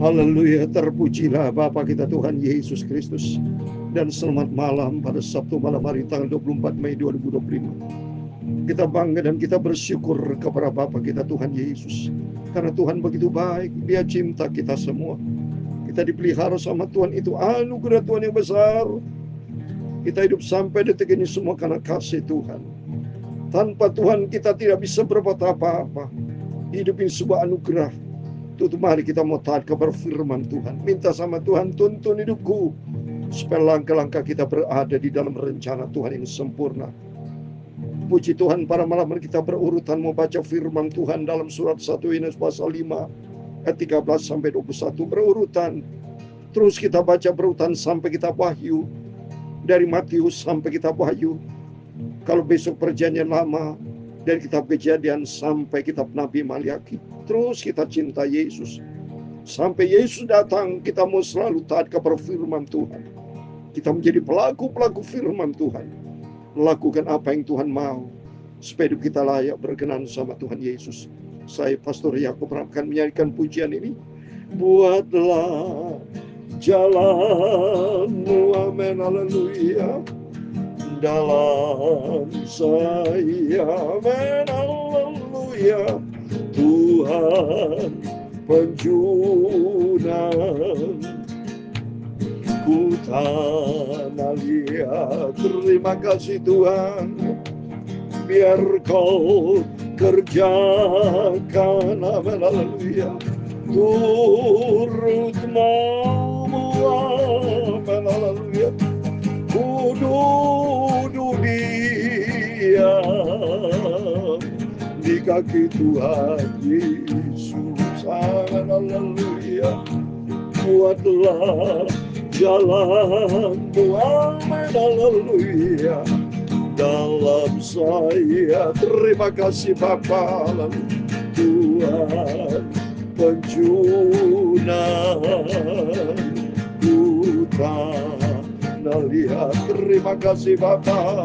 Haleluya, terpujilah Bapa kita Tuhan Yesus Kristus. Dan selamat malam pada Sabtu malam hari tanggal 24 Mei 2025. Kita bangga dan kita bersyukur kepada Bapa kita Tuhan Yesus. Karena Tuhan begitu baik, Dia cinta kita semua. Kita dipelihara sama Tuhan, itu anugerah Tuhan yang besar. Kita hidup sampai detik ini semua karena kasih Tuhan. Tanpa Tuhan kita tidak bisa berbuat apa-apa. Hidup ini sebuah anugerah. Tutup, mari kita mau taat kepada firman Tuhan. Minta sama Tuhan, tuntun hidupku, supaya langkah-langkah kita berada di dalam rencana Tuhan yang sempurna. Puji Tuhan, pada malam hari kita berurutan mau baca firman Tuhan dalam surat 1 Yohanes pasal 5 ayat 13 sampai 21 berurutan. Terus kita baca berurutan sampai kitab Wahyu. Dari Matius sampai kitab Wahyu. Kalau besok perjanjian lama, dari kitab Kejadian sampai kitab Nabi Maliaki. Terus kita cinta Yesus. Sampai Yesus datang, kita mau selalu taat kepada firman Tuhan. Kita menjadi pelaku-pelaku firman Tuhan. Melakukan apa yang Tuhan mau. Supaya hidup kita layak berkenan sama Tuhan Yesus. Saya Pastor Yakub akan menyanyikan pujian ini. Buatlah jalanmu, amin, haleluya, dalam saya, amin, haleluya. Tuhan penjunan ku tanah liat. Terima kasih Tuhan, biar kau kerjakan, amin, haleluya, turut mau, amin, haleluya. Ku duduk diam di kaki Tuhan Yesus, amin, haleluya. Buatlah jalanmu, amin, haleluya, dalam saya. Terima kasih Bapa, Tuhan penjunan ku tanah liat. Terima kasih Bapa,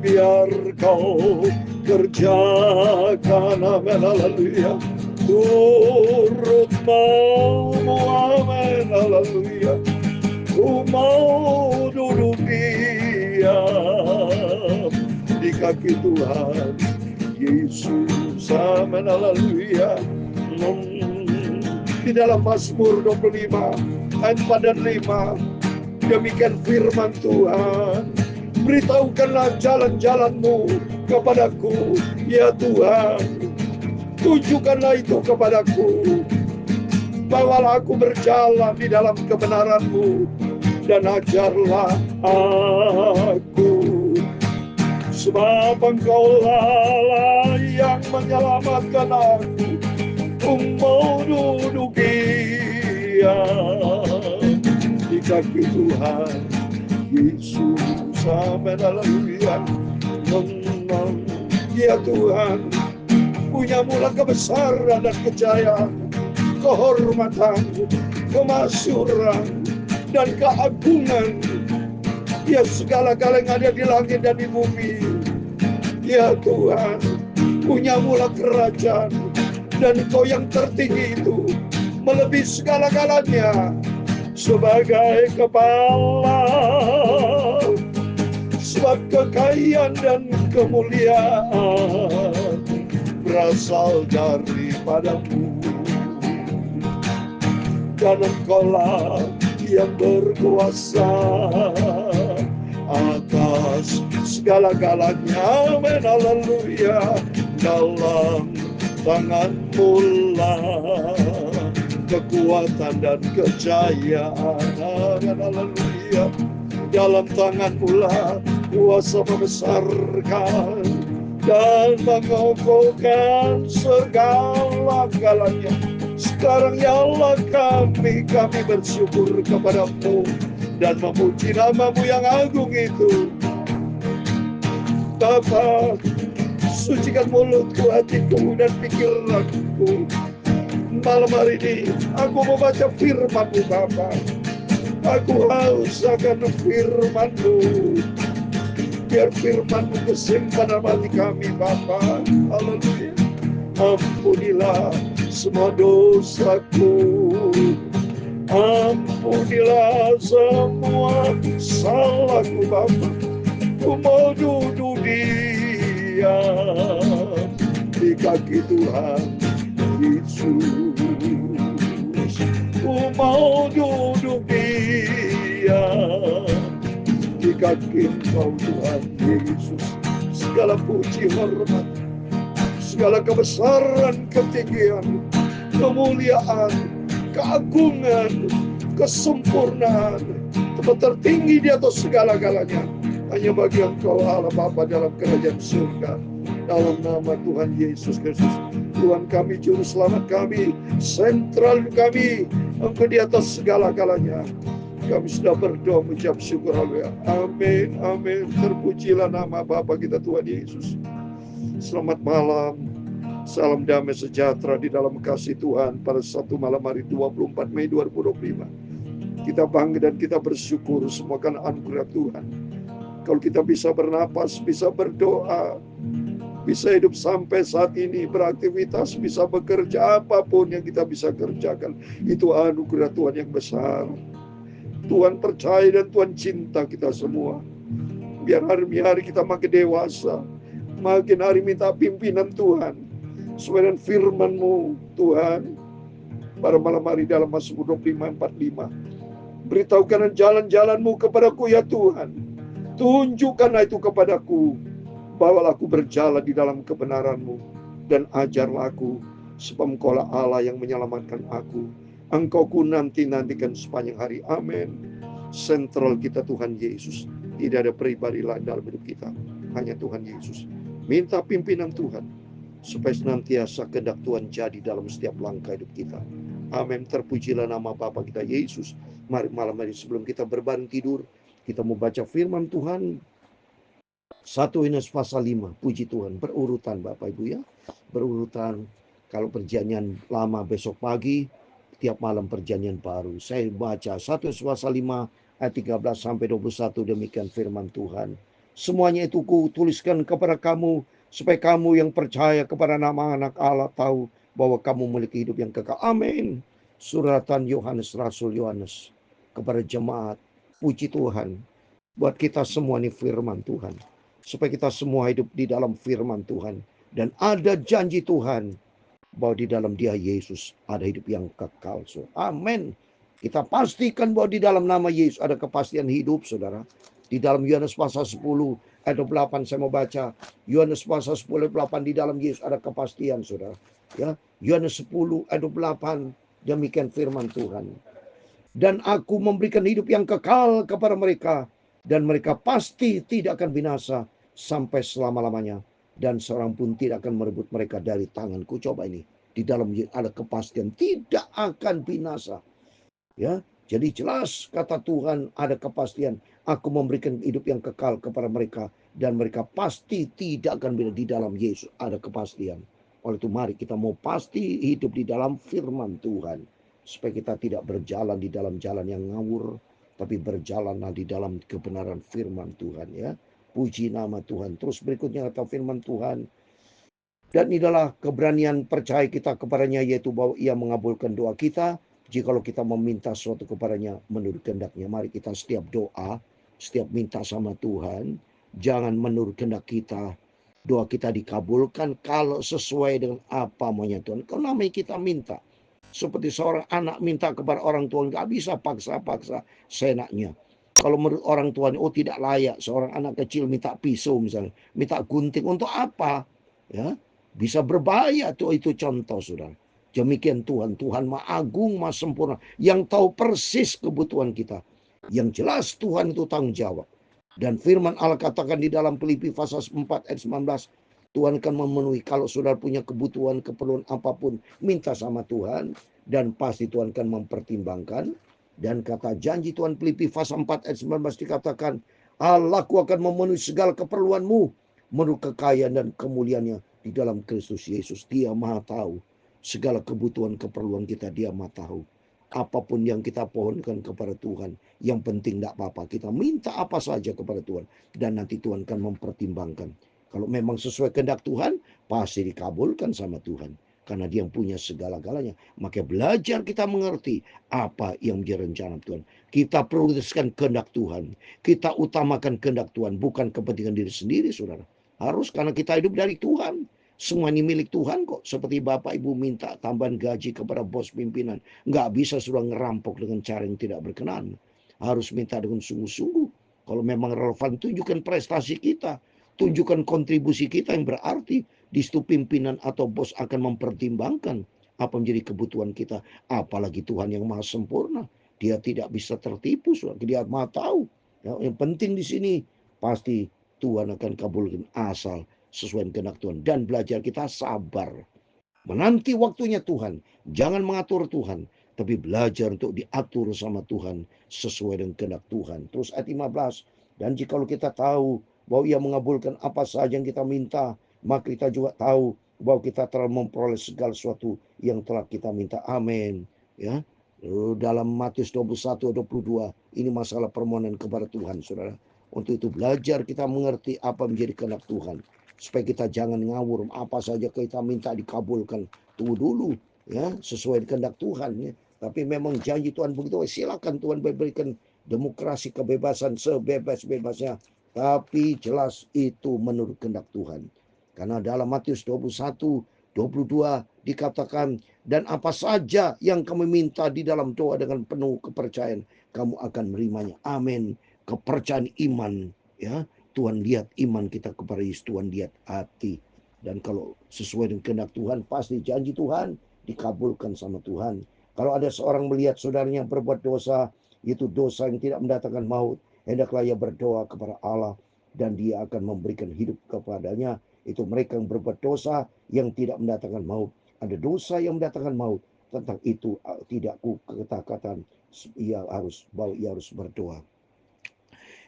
biar kau kerjakan, amin, haleluya, turut mau, amin, haleluya. Ku mau duduk diam di kaki Tuhan Yesus, amin, haleluya. Di dalam Mazmur 25 ayat 4 dan 5, demikian firman Tuhan, beritahukanlah jalan-jalanmu kepadaku, ya Tuhan, tunjukkanlah itu kepadaku. Bawalah aku berjalan di dalam kebenaran-Mu, dan ajarlah aku. Sebab Engkau-lah yang menyelamatkan aku. Mau duduk diam di kaki Tuhan Yesus, amin, haleluya. Ya Tuhan, punya-Mu kebesaran dan kejayaan, kehormatan, kemasyuran, dan keagungan. Ya, segala-gala yang ada di langit dan di bumi. Ya Tuhan, punya-Mu kerajaan, dan Engkau yang tertinggi itu melebihi segala-galanya. Sebagai kepala, sebab kekayaan dan kemuliaan berasal daripada-Mu, dan Engkau-lah yang berkuasa atas segala-galanya, amin, haleluya. Dalam tangan-Mu lah kekuatan dan kejayaan, amin, haleluya. Dalam tangan-Mu lah kuasa membesarkan dan mengokohkan segala-galanya. Sekarang ya Allah, kami bersyukur kepada-Mu dan memuji nama-Mu yang agung itu. Bapa, sucikan mulutku, hatiku, dan pikiranku. Malam hari ini aku mau baca firman-Mu Bapa. Aku haus akan firman-Mu. Biar firman-Mu kesimpan dalam hati kami Bapa. Haleluya. Ampunilah semua dosaku. Ampunilah semua salahku Bapa. Ku mau duduk diam di kaki Tuhan Yesus. Ku mau duduk diam di kaki Engkau Tuhan Yesus. Segala puji hormat, segala kebesaran, ketinggian, kemuliaan, keagungan, kesempurnaan, tempat tertinggi di atas segala-galanya hanya bagi Engkau Allah Bapa dalam kerajaan surga. Dalam nama Tuhan Yesus Kristus, Tuhan kami, Juru Selamat kami, sentral kami, Engkau di atas segala-galanya. Kami sudah berdoa mengucap syukur, haleluya. Amin, amin. Terpujilah nama Bapa kita Tuhan Yesus. Selamat malam. Salam damai sejahtera di dalam kasih Tuhan pada satu malam hari 24 Mei 2025. Kita bangga dan kita bersyukur semua karena anugerah Tuhan. Kalau kita bisa bernapas, bisa berdoa, bisa hidup sampai saat ini, beraktivitas, bisa bekerja, apapun yang kita bisa kerjakan, itu anugerah Tuhan yang besar. Tuhan percaya dan Tuhan cinta kita semua. Biar hari-hari kita makin dewasa, makin hari minta pimpinan Tuhan, sesuai dengan firman-Mu Tuhan. Pada malam hari dalam Mazmur 25:45, beritahukan jalan-jalan-Mu kepadaku ya Tuhan. Tunjukkanlah itu kepadaku. Bawalah aku berjalan di dalam kebenaran-Mu, dan ajarlah aku, sebab Engkaulah Allah yang menyelamatkan aku. Engkau ku nanti-nantikan sepanjang hari. Amin. Sentral kita Tuhan Yesus. Tidak ada pribadi lain dalam hidup kita, hanya Tuhan Yesus. Minta pimpinan Tuhan, supaya senantiasa kehendak Tuhan jadi dalam setiap langkah hidup kita. Amin. Terpujilah nama Bapa kita Yesus. Mari malam hari sebelum kita berbaring tidur, kita mau baca firman Tuhan. 1 Yohanes pasal 5. Puji Tuhan. Berurutan Bapak Ibu ya. Berurutan. Kalau perjanjian lama besok pagi, tiap malam perjanjian baru. Saya baca 1 Yohanes pasal 5 ayat 13 sampai 21, demikian firman Tuhan. Semuanya itu ku tuliskan kepada kamu, supaya kamu yang percaya kepada nama anak Allah tahu bahwa kamu memiliki hidup yang kekal. Amin. Suratan Yohanes, Rasul Yohanes kepada jemaat. Puji Tuhan. Buat kita semua ini firman Tuhan. Supaya kita semua hidup di dalam firman Tuhan. Dan ada janji Tuhan bahwa di dalam Dia Yesus ada hidup yang kekal. Amin. Kita pastikan bahwa di dalam nama Yesus ada kepastian hidup, saudara. Di dalam Yohanes pasal 10 ayat 28 saya mau baca. Yohanes pasal 10 ayat 28, di dalam Yesus ada kepastian, saudara. Ya, Yohanes 10 ayat 28, demikian firman Tuhan. Dan aku memberikan hidup yang kekal kepada mereka, dan mereka pasti tidak akan binasa sampai selama-lamanya, dan seorang pun tidak akan merebut mereka dari tanganku. Coba ini, di dalam ada kepastian tidak akan binasa. Ya, jadi jelas kata Tuhan ada kepastian. Aku memberikan hidup yang kekal kepada mereka, dan mereka pasti tidak akan binasa. Di dalam Yesus ada kepastian. Oleh itu mari kita mau pasti hidup di dalam firman Tuhan, supaya kita tidak berjalan di dalam jalan yang ngawur, tapi berjalanlah di dalam kebenaran firman Tuhan ya. Puji nama Tuhan. Terus berikutnya kata firman Tuhan. Dan inilah keberanian percaya kita kepadanya, yaitu bahwa Ia mengabulkan doa kita jikalau kita meminta sesuatu kepadanya menurut kehendaknya. Mari kita setiap doa, setiap minta sama Tuhan, jangan menurut kehendak kita. Doa kita dikabulkan kalau sesuai dengan apa maunya Tuhan. Kalau namanya kita minta, seperti seorang anak minta kepada orang tua, nggak bisa paksa-paksa seenaknya. Kalau menurut orang tuanya, oh tidak layak. Seorang anak kecil minta pisau misalnya, minta gunting, untuk apa? Ya, bisa berbahaya tuh, itu contoh saudara. Demikian Tuhan, Tuhan Maha Agung, Maha Sempurna, yang tahu persis kebutuhan kita. Yang jelas Tuhan itu tanggung jawab. Dan firman Allah katakan di dalam Filipi pasal 4 ayat 19, Tuhan akan memenuhi. Kalau saudara punya kebutuhan, keperluan apapun, minta sama Tuhan, dan pasti Tuhan akan mempertimbangkan. Dan kata janji Tuhan Filipi pasal 4 ayat 19 dikatakan, Allahku akan memenuhi segala keperluanmu menurut kekayaan dan kemuliaannya di dalam Kristus Yesus. Dia Maha tahu segala kebutuhan keperluan kita, Dia Maha tahu. Apapun yang kita pohonkan kepada Tuhan, yang penting tidak apa-apa, kita minta apa saja kepada Tuhan, dan nanti Tuhan akan mempertimbangkan. Kalau memang sesuai kehendak Tuhan, pasti dikabulkan sama Tuhan. karena dia yang punya segala-galanya. Maka belajar kita mengerti apa yang menjadi rencana Tuhan. Kita prioritaskan kehendak Tuhan. Kita utamakan kehendak Tuhan, bukan kepentingan diri sendiri, saudara. Harus, karena kita hidup dari Tuhan. Semua ini milik Tuhan kok. Seperti Bapak Ibu minta tambahan gaji kepada bos pimpinan. Nggak bisa sudah ngerampok dengan cara yang tidak berkenan. Harus minta dengan sungguh-sungguh. Kalau memang relevan, tunjukkan prestasi kita. Tunjukkan kontribusi kita yang berarti. Di situ pimpinan atau bos akan mempertimbangkan apa menjadi kebutuhan kita. Apalagi Tuhan yang maha sempurna. Dia tidak bisa tertipu. Dia maha tahu. Yang penting di sini pasti Tuhan akan kabulkan asal sesuai kehendak Tuhan. Dan belajar kita sabar. Menanti waktunya Tuhan. Jangan mengatur Tuhan. Tapi belajar untuk diatur sama Tuhan sesuai dengan kehendak Tuhan. Terus ayat 15. Dan jikalau kita tahu bahwa ia mengabulkan apa saja yang kita minta, maka kita juga tahu bahwa kita telah memperoleh segala sesuatu yang telah kita minta. Amin. Ya. Dalam Matius 21-22 ini masalah permohonan kepada Tuhan, saudara. Untuk itu belajar kita mengerti apa menjadi kehendak Tuhan, supaya kita jangan ngawur. Apa saja kita minta dikabulkan, tunggu dulu, ya, sesuai kehendak Tuhan. Ya. Tapi memang janji Tuhan begitu, silakan Tuhan berikan demokrasi, kebebasan sebebas-bebasnya. Tapi jelas itu menurut kehendak Tuhan. Karena dalam Matius 21-22 dikatakan, dan apa saja yang kamu minta di dalam doa dengan penuh kepercayaan, kamu akan menerimanya. Amin. Kepercayaan iman, ya. Tuhan lihat iman kita kepada Yesus, Tuhan lihat hati. Dan kalau sesuai dengan kehendak Tuhan, pasti janji Tuhan dikabulkan sama Tuhan. Kalau ada seorang melihat saudaranya berbuat dosa, itu dosa yang tidak mendatangkan maut, hendaklah ia berdoa kepada Allah dan dia akan memberikan hidup kepadanya. Itu mereka yang berbuat dosa yang tidak mendatangkan maut. Ada dosa yang mendatangkan maut. Tentang itu tidak ku katakan ia harus berdoa.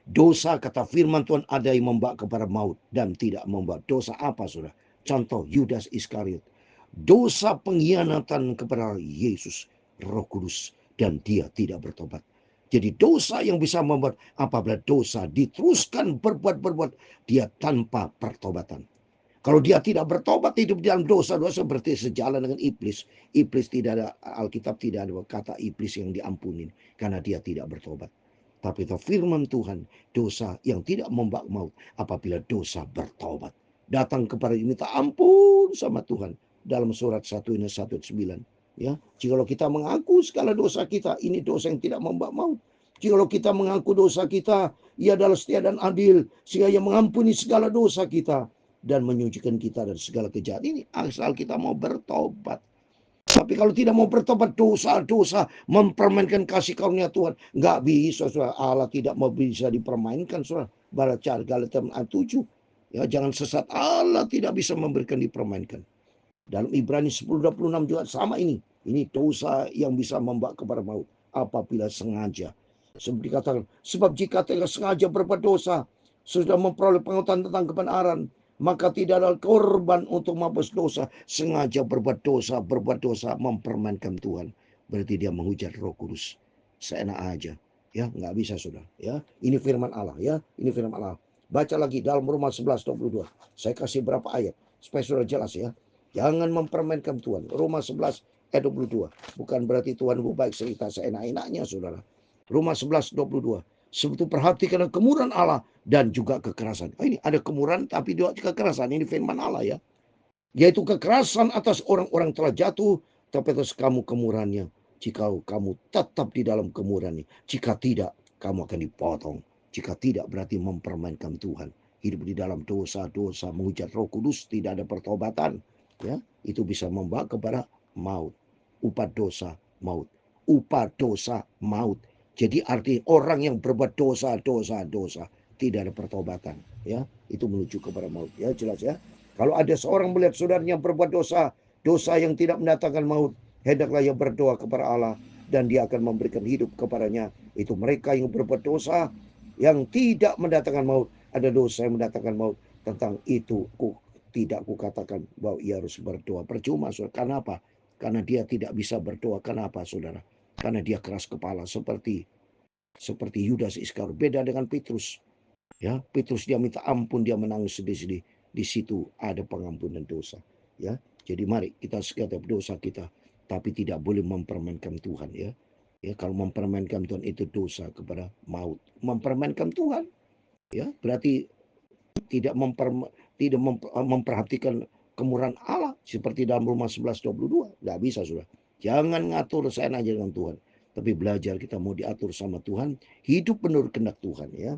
Dosa, kata firman Tuhan, ada yang membawa kepada maut dan tidak membawa. Dosa apa, saudara? Contoh Yudas Iskariot. Dosa pengkhianatan kepada Yesus, Roh Kudus, dan dia tidak bertobat. Jadi dosa yang bisa membuat, apabila dosa diteruskan berbuat, dia tanpa pertobatan. Kalau dia tidak bertobat, hidup dalam dosa-dosa, berarti sejalan dengan iblis. Iblis tidak ada, Alkitab tidak ada kata iblis yang diampunin, karena dia tidak bertobat. Tapi itu firman Tuhan, dosa yang tidak membawa maut apabila dosa bertobat. Datang kepada minta ampun sama Tuhan. Dalam surat 1 Yohanes 1:9. Ya, jikalau kita mengaku segala dosa kita, ini dosa yang tidak membawa maut. Jikalau kita mengaku dosa kita, ia adalah setia dan adil, sehingga ia mengampuni segala dosa kita dan menyucikan kita dari segala kejahatan. Ini asal kita mau bertobat. Tapi kalau tidak mau bertobat, dosa-dosa mempermainkan kasih karunia Tuhan. Nggak bisa, saudara. Allah tidak mau bisa dipermainkan, saudara. Baca Galatia 7. Ya, jangan sesat. Allah tidak bisa memberikan dipermainkan. Dalam Ibrani 10:26 juga sama ini. Ini dosa yang bisa membawa kepada maut apabila sengaja. Seperti dikatakan, sebab jika tidak sengaja berbuat dosa, sudah memperoleh pengetahuan tentang kebenaran, maka tidak ada korban untuk menghapus dosa. Sengaja berbuat dosa, mempermainkan Tuhan. Berarti dia menghujat Roh Kudus. Seenak aja. Ya, nggak bisa, saudara. Ya, ini firman Allah. Ya, ini firman Allah. Baca lagi dalam Roma 11:22. Saya kasih berapa ayat supaya sudah jelas ya. Jangan mempermainkan Tuhan. Roma 11 ayat 22. Bukan berarti Tuhan baik cerita seenak-enaknya, saudara. Roma 11:22. Sebetulnya perhatikan kemurahan Allah dan juga kekerasan. Ini ada kemurahan tapi juga kekerasan. Ini firman Allah ya. Yaitu kekerasan atas orang-orang telah jatuh, tapi atas kamu kemurahannya. Jika kamu tetap di dalam kemurahannya. Jika tidak, kamu akan dipotong. Jika tidak, berarti mempermainkan Tuhan. Hidup di dalam dosa-dosa, menghujat Roh Kudus, tidak ada pertobatan. Ya, itu bisa membawa kepada maut. Upah dosa, maut. Upah dosa, maut. Jadi arti orang yang berbuat dosa, tidak ada pertobatan. Ya, itu menuju kepada maut. Ya, jelas ya. Kalau ada seorang melihat saudaranya berbuat dosa yang tidak mendatangkan maut, hendaklah ia berdoa kepada Allah dan dia akan memberikan hidup kepadanya. Itu mereka yang berbuat dosa yang tidak mendatangkan maut. Ada dosa yang mendatangkan maut. Tentang itu tidak kukatakan bahwa ia harus berdoa. Percuma, saudara. Karena apa? Karena dia tidak bisa berdoa. Kenapa, saudara? Karena dia keras kepala seperti Yudas Iskariot. Beda dengan Petrus. Ya, Petrus dia minta ampun, dia menangis sedih-sedih. Di situ ada pengampunan dosa. Ya, Jadi mari kita setiap dosa kita, tapi tidak boleh mempermainkan Tuhan ya. Ya, kalau mempermainkan Tuhan itu dosa kepada maut. Mempermainkan Tuhan ya berarti tidak memperhatikan kemurahan Allah seperti dalam Roma 11:22. Nggak bisa sudah. Jangan ngatur saya aja dengan Tuhan, tapi belajar kita mau diatur sama Tuhan, hidup menurut kehendak Tuhan ya.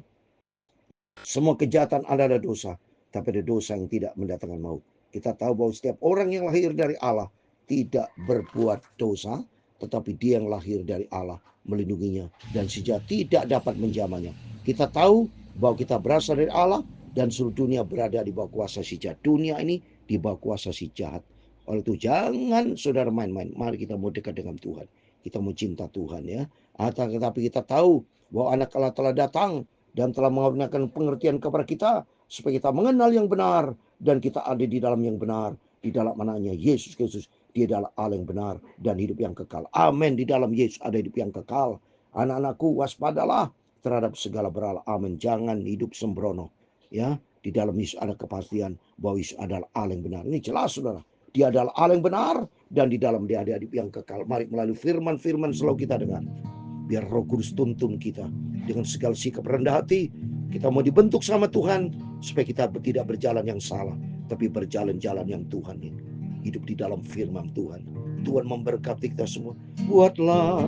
Semua kejahatan adalah dosa, tapi ada dosa yang tidak mendatangkan maut. Kita tahu bahwa setiap orang yang lahir dari Allah tidak berbuat dosa, tetapi dia yang lahir dari Allah melindunginya dan si jahat tidak dapat menjamahnya. Kita tahu bahwa kita berasal dari Allah dan seluruh dunia berada di bawah kuasa si jahat. Dunia ini di bawah kuasa si jahat. Oleh itu jangan saudara main-main. Mari kita mau dekat dengan Tuhan. Kita mau cinta Tuhan ya. Tetapi kita tahu bahwa anak Allah telah datang dan telah mengaruniakan pengertian kepada kita supaya kita mengenal yang benar dan kita ada di dalam yang benar, di dalam anaknya Yesus Kristus. Dia adalah Allah yang benar dan hidup yang kekal. Amin. Di dalam Yesus ada hidup yang kekal. Anak-anakku, waspadalah terhadap segala berhala. Amin. Jangan hidup sembrono ya. Di dalam Yesus ada kepastian bahwa Yesus adalah Allah yang benar. Ini jelas saudara. Dia adalah Allah yang benar dan di dalam dia ada hidup yang kekal. Mari melalui firman-firman selalu kita dengar. Biar Roh Kudus tuntun kita dengan segala sikap rendah hati. Kita mau dibentuk sama Tuhan supaya kita tidak berjalan yang salah, tapi berjalan-jalan yang Tuhan ini. Hidup di dalam firman Tuhan. Tuhan memberkati kita semua. Buatlah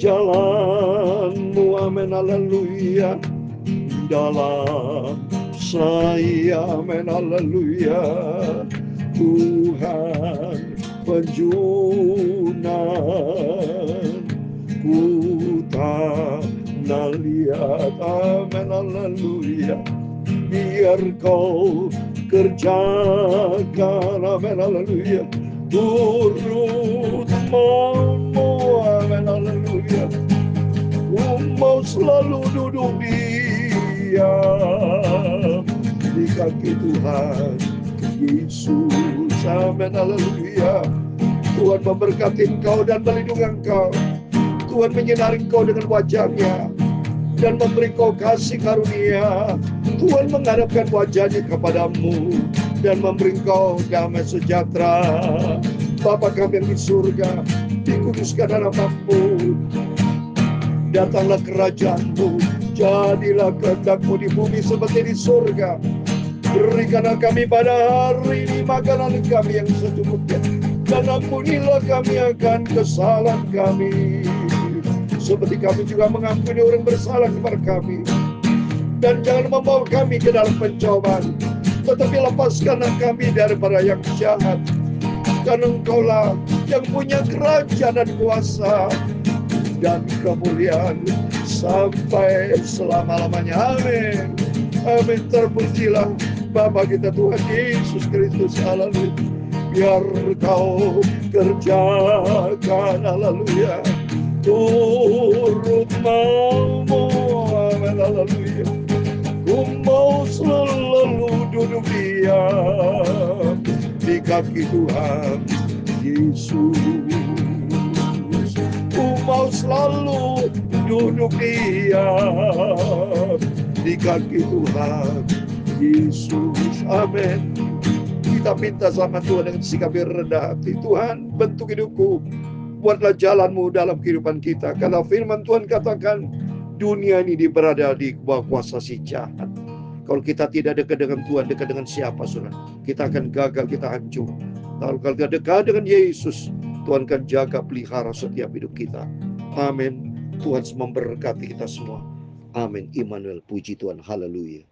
jalanmu, amin, haleluya. Dalam saya, amin, haleluya. Tuhan penjunan ku tak lihat, amin, haleluya. Biar kau kerjakan, amin, haleluya. Turut mau, amin, haleluya. Ku mau selalu duduk diam di kaki Tuhan Yesus, amin, haleluya. Tuhan memberkati engkau dan melindungi engkau. Tuhan menyinari engkau dengan wajah-Nya dan memberi kau kasih karunia. Tuhan menghadapkan wajah-Nya kepadamu dan memberi kau damai sejahtera. Bapa kami yang di surga, dikuduskan namamu. Datanglah kerajaan-Mu, jadilah kehendak-Mu di bumi seperti di surga. Berikanlah kami pada hari ini makanan kami yang secukupnya, dan ampunilah kami akan kesalahan kami, seperti kami juga mengampuni orang bersalah kepada kami. Dan jangan membawa kami ke dalam pencobaan, tetapi lepaskanlah kami daripada yang jahat. Karena Engkaulah yang punya kerajaan dan kuasa dan kemuliaan sampai selama-lamanya. Amin. Amin. Terpujilah Bapa kita Tuhan Yesus Kristus. Haleluya. Biar kau kerjakan, haleluya, turut mau, amin, haleluya. Ku mau selalu duduk diam di kaki Tuhan Yesus. Ku mau selalu duduk diam di kaki Tuhan Yesus. Amin. Kita minta sama Tuhan dengan sikap yang rendah hati. Tuhan, bentuk hidupku, buatlah jalan-Mu dalam kehidupan kita. Karena firman Tuhan katakan, dunia ini berada di bawah kuasa si jahat. Kalau kita tidak dekat dengan Tuhan, dekat dengan siapa, saudara? Kita akan gagal, kita hancur. Kalau kita dekat dengan Yesus, Tuhan akan jaga pelihara setiap hidup kita. Amin. Tuhan memberkati kita semua. Amin. Immanuel, puji Tuhan. Haleluya.